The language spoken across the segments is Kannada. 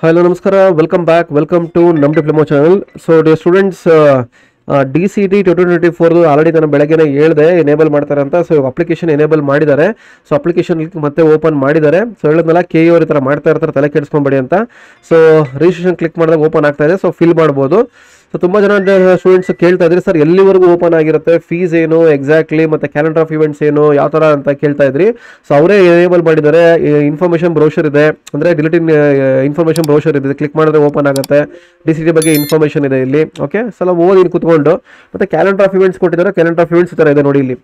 Hello, Namaskara. Welcome back. Welcome to Num Diploma channel. So, dear students, DCT 2024 already ನಾನು ಬೆಳಗ್ಗೆನೇ ಹೇಳಿದೆ ಎನೇಬಲ್ ಮಾಡ್ತಾರೆ ಅಂತ. ಸೊ ಅಪ್ಲಿಕೇಶನ್ ಎನೇಬಲ್ ಮಾಡಿದ್ದಾರೆ. ಸೊ ಅಪ್ಲಿಕೇಶನ್ ಮತ್ತೆ ಓಪನ್ ಮಾಡಿದ್ದಾರೆ. ಸೊ ಹೇಳಿದ್ನಲ್ಲ ಕೆ ಅವ್ರ ಈ ಥರ ಮಾಡ್ತಾ ಇರ್ತಾರೆ, ತಲೆ ಕೆಡಿಸ್ಕೊಂಬೇಡಿ ಅಂತ. ಸೊ ರಿಜಿಸ್ಟ್ರೇಷನ್ ಕ್ಲಿಕ್ ಮಾಡಿದಾಗ ಓಪನ್ ಆಗ್ತಾ ಇದೆ. ಸೊ ಫಿಲ್ ಮಾಡ್ಬೋದು. ಸೊ ತುಂಬ ಜನ ಸ್ಟೂಡೆಂಟ್ಸ್ ಕೇಳ್ತಾ ಇದ್ರಿ, ಸರ್ ಎಲ್ಲಿವರೆಗೂ ಓಪನ್ ಆಗಿರುತ್ತೆ, ಫೀಸ್ ಏನು ಎಕ್ಸಾಕ್ಟ್ಲಿ, ಮತ್ತು ಕ್ಯಾಲೆಂಡರ್ ಆಫ್ ಇವೆಂಟ್ಸ್ ಏನು, ಯಾವ ಥರ ಅಂತ ಕೇಳ್ತಾ ಇದ್ರಿ. ಸೊ ಅವರೇ ಎನೇಬಲ್ ಮಾಡಿದ್ದಾರೆ. ಇನ್ಫಾರ್ಮೇಷನ್ ಬ್ರೌಷರ್ ಇದೆ, ಅಂದರೆ ಡಿಲಿಟಿನ್ ಇನ್ಫಾರ್ಮೇಷನ್ ಬ್ರೌಷರ್ ಇದೆ, ಕ್ಲಿಕ್ ಮಾಡಿದ್ರೆ ಓಪನ್ ಆಗುತ್ತೆ. DCT ಬಗ್ಗೆ ಇನ್ಫಾರ್ಮೇಷನ್ ಇದೆ ಇಲ್ಲಿ. ಓಕೆ, ಸಲ ಓದಿ ಕುತ್ಕೊಂಡು ಮತ್ತೆ ಕ್ಯಾಲೆಂಡರ್ ಆಫ್ ಇವೆಂಟ್ಸ್ ಕೊಟ್ಟಿದ್ದಾರೆ. ಕ್ಯಾಲೆಂಡರ್ ಆಫ್ ಇವೆಂಟ್ಸ್ ಈ ಥರ ಇದೆ ನೋಡಿ ಇಲ್ಲಿ.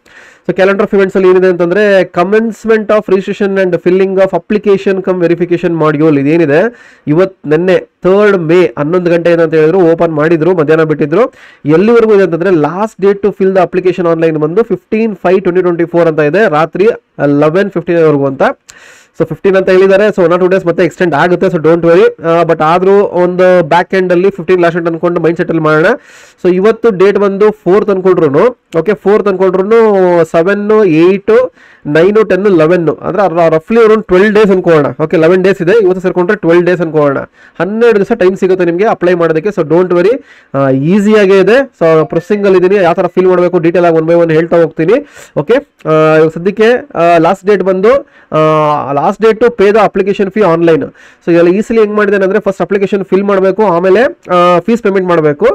ಸೊ ಕ್ಯಾಲೆಂಡರ್ ಆಫ್ ಇವೆಂಟ್ಸ್ ಅಲ್ಲಿ ಏನಿದೆ ಅಂತಂದ್ರೆ commencement of registration and filling of application cum verification module ಇದೇನಿದೆ ನಿನ್ನೆ 3rd May 11 ಗಂಟೆ ಅಂತ ಹೇಳಿದ್ರು, ಓಪನ್ ಮಾಡಿದ್ರು, ಮಧ್ಯಾಹ್ನ ಬಿಟ್ಟಿದ್ರು. ಎಲ್ಲಿವರೆಗೂ ಇದೆ ಅಂತಂದ್ರೆ last date to fill the application online ಬಂದು 15/5/2024 ಅಂತ ಇದೆ, ರಾತ್ರಿ 11:15 ವರೆಗೂ ಅಂತ. ಸೊ 15 ಅಂತ ಹೇಳಿದ್ದಾರೆ. ಸೊ 1 or 2 days ಮತ್ತೆ ಎಕ್ಸ್ಟೆಂಡ್ ಆಗುತ್ತೆ. So don't very. ಬಟ್ ಆದ್ರೂ ಒಂದು ಬ್ಯಾಕ್ ಎಂಡ್ ಅಲ್ಲಿ 15 ಲಾಸ್ಟ್ ಡೇಟ್ ಅನ್ಕೊಂಡು ಮೈಂಡ್ ಸೆಟ್ ಅಲ್ಲಿ ಮಾಡೋಣ. ಸೊ ಇವತ್ತು ಡೇಟ್ ಬಂದು 4th ಅನ್ಕೊಂಡ್ರು. ಓಕೆ, 4th ಅನ್ಕೊಂಡ್ರು 7, 8, 9, 10, 11 ಅಂದ್ರೆ ರಫ್ಲಿ ಅರೌಂಡ್ 12 days ಅನ್ಕೋಣ. ಓಕೆ, 11 days ಇದೆ. ಇವತ್ತು ಸೇರ್ಕೊಂಡ್ರೆ 12 days ಅನ್ಕೋಣ. 12 ದಿವಸ ಟೈಮ್ ಸಿಗುತ್ತೆ ನಿಮಗೆ ಅಪ್ಲೈ ಮಾಡೋದಕ್ಕೆ. ಸೊ ಡೋಂಟ್ ವೆರಿ, ಈಸಿಯಾಗೇ ಇದೆ. ಸೊ ಪ್ರೊಸೆಸಿಂಗ್ ಅಲ್ಲಿ ಇದೀನಿ, ಯಾವ ಥರ ಫಿಲ್ ಮಾಡಬೇಕು ಡೀಟೇಲ್ ಆಗಿ 1 by 1 ಹೇಳ್ತಾ ಹೋಗ್ತೀನಿ. ಓಕೆ, ಸದ್ಯಕ್ಕೆ ಲಾಸ್ಟ್ ಡೇಟ್ ಬಂದು last date to pay the application fee online. So ಇದೆಲ್ಲ ಈಸಿಲಿ ಹೆಂಗ್ ಮಾಡಿದ್ದೇನೆ ಅಂದ್ರೆ ಫಸ್ಟ್ ಅಪ್ಲಿಕೇಶನ್ ಫಿಲ್ ಮಾಡಬೇಕು, ಆಮೇಲೆ ಫೀಸ್ ಪೇಮೆಂಟ್ ಮಾಡಬೇಕು.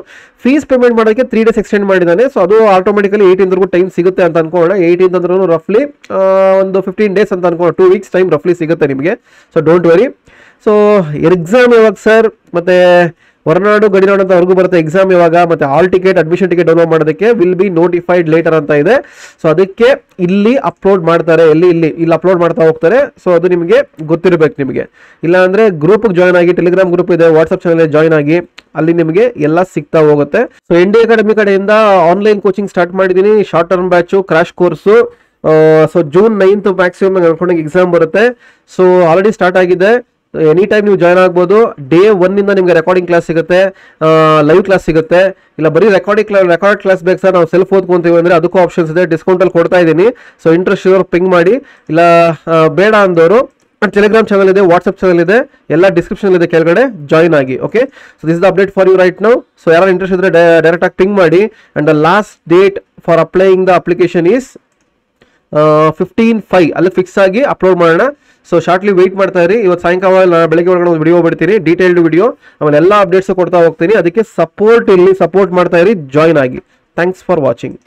ಫೀಸ್ ಪೇಮೆಂಟ್ ಮಾಡೋಕ್ಕೆ 3 days ಎಕ್ಸ್ಟೆಂಡ್ ಮಾಡಿದ್ದಾನೆ. ಸೊ ಅದು ಆಟೋಮೆಟಿಕಲಿ 18th ಟೈಮ್ ಸಿಗುತ್ತೆ ಅಂತ ಅನ್ಕೋಣ. 18th ಅಂದ್ರೂ ರಫ್ಲಿ ಒಂದು 15 days ಅಂತ ಅನ್ಕೋಣ. 2 weeks ಟೈಮ್ ರಫ್ಲಿ ಸಿಗುತ್ತೆ ನಿಮಗೆ. So don't very. So exam ಯಾವಾಗ ಸರ್, ಮತ್ತೆ ಹೊರನಾಡು ಗಡಿನಾಡು ಅಂತ ಅವ್ರಿಗೂ ಬರುತ್ತೆ ಎಕ್ಸಾಮ್ ಯಾವಾಗ, ಮತ್ತೆ hall ticket admission ticket download ಮಾಡೋದಕ್ಕೆ ವಿಲ್ ಬಿ ನೋಟಿಫೈಡ್ ಲೇಟರ್ ಅಂತ ಇದೆ. ಸೊ ಅದಕ್ಕೆ ಇಲ್ಲಿ ಅಪ್ಲೋಡ್ ಮಾಡ್ತಾರೆ, ಇಲ್ಲಿ ಅಪ್ಲೋಡ್ ಮಾಡ್ತಾ ಹೋಗ್ತಾರೆ. ಸೊ ಅದು ನಿಮಗೆ ಗೊತ್ತಿರಬೇಕು. ನಿಮಗೆ ಇಲ್ಲ ಅಂದ್ರೆ ಗ್ರೂಪ್ಗೆ ಜಾಯ್ನ್ ಆಗಿ, ಟೆಲಿಗ್ರಾಮ್ ಗ್ರೂಪ್ ಇದೆ, ವಾಟ್ಸ್ಆಪ್ ಚಾನಲ್ ಜಾಯ್ನ್ ಆಗಿ, ಅಲ್ಲಿ ನಿಮಗೆ ಎಲ್ಲ ಸಿಗ್ತಾ ಹೋಗುತ್ತೆ. ಸೊ ND ಅಕಾಡೆಮಿ ಕಡೆಯಿಂದ ಆನ್ಲೈನ್ ಕೋಚಿಂಗ್ ಸ್ಟಾರ್ಟ್ ಮಾಡಿದ್ದೀನಿ. Short term batch, crash course. So June 9th maximum ಅನ್ಕೊಂಡಂಗೆ ಎಕ್ಸಾಮ್ ಬರುತ್ತೆ. ಸೊ ಆಲ್ರೆಡಿ ಸ್ಟಾರ್ಟ್ ಆಗಿದೆ. ಎನಿ ಟೈಮ್ ನೀವು ಜಾಯ್ನ್ ಆಗ್ಬೋದು. ಡೇ 1 ಇಂದ ನಿಮಗೆ ರೆಕಾರ್ಡಿಂಗ್ ಕ್ಲಾಸ್ ಸಿಗುತ್ತೆ, ಲೈವ್ ಕ್ಲಾಸ್ ಸಿಗುತ್ತೆ. ಇಲ್ಲ ಬರೀ ರೆಕಾರ್ಡ್ ಕ್ಲಾಸ್ ಬೇಕು ಸರ್, ನಾವು ಸೆಲ್ಫ್ ಓದ್ಕೊಂತೀವಿ ಅಂದರೆ ಅದಕ್ಕೂ ಆಪ್ಷನ್ಸ್ ಇದೆ. ಡಿಸ್ಕೌಂಟಲ್ಲಿ ಕೊಡ್ತಾ ಇದ್ದೀನಿ. ಸೊ ಇಂಟ್ರೆಸ್ಟ್ ಇರೋರು ಪಿಂಗ್ ಮಾಡಿ. ಇಲ್ಲ ಬೇಡ ಅಂದವರು ಟೆಲಿಗ್ರಾಮ್ ಚಾನಲ್ ಇದೆ, ವಾಟ್ಸ್ಆಪ್ ಚಾನಲ್ ಇದೆ, ಎಲ್ಲ ಡಿಸ್ಕ್ರಿಪ್ಷನ್ ಇದೆ, ಕೆಳಗಡೆ ಜಾಯ್ನ್ ಆಗಿ. Okay, so this is the update for you right now. So ಯಾರು ಇಂಟ್ರೆಸ್ಟ್ ಇದ್ರೆ ಡೈರೆಕ್ಟ್ ಆಗಿ ಪಿಂಗ್ ಮಾಡಿ. And the last date for applying the application is 15/5 ಅಲ್ಲಿ ಫಿಕ್ಸ್ ಆಗಿ ಅಪ್ಲೋಡ್ ಮಾಡೋಣ. ಸೊ ಶಾರ್ಟ್ಲಿ ವೆಯ್ಟ್ ಮಾಡ್ತಾ ಇರಿ. ಇವತ್ತು ಸಾಯಂಕಾಲ ಬೆಳಗ್ಗೆ ಒಳಗಡೆ ಒಂದು ವಿಡಿಯೋ ಬಿಡ್ತೀನಿ, ಡೀಟೇಲ್ಡ್ ವಿಡಿಯೋ, ಆಮೇಲೆ ಎಲ್ಲ ಅಪ್ಡೇಟ್ಸ್ ಕೊಡ್ತಾ ಹೋಗ್ತೀನಿ. ಅದಕ್ಕೆ ಸಪೋರ್ಟ್ ಮಾಡ್ತಾ ಇರಿ, ಜಾಯ್ನ್ ಆಗಿ. Thanks for watching.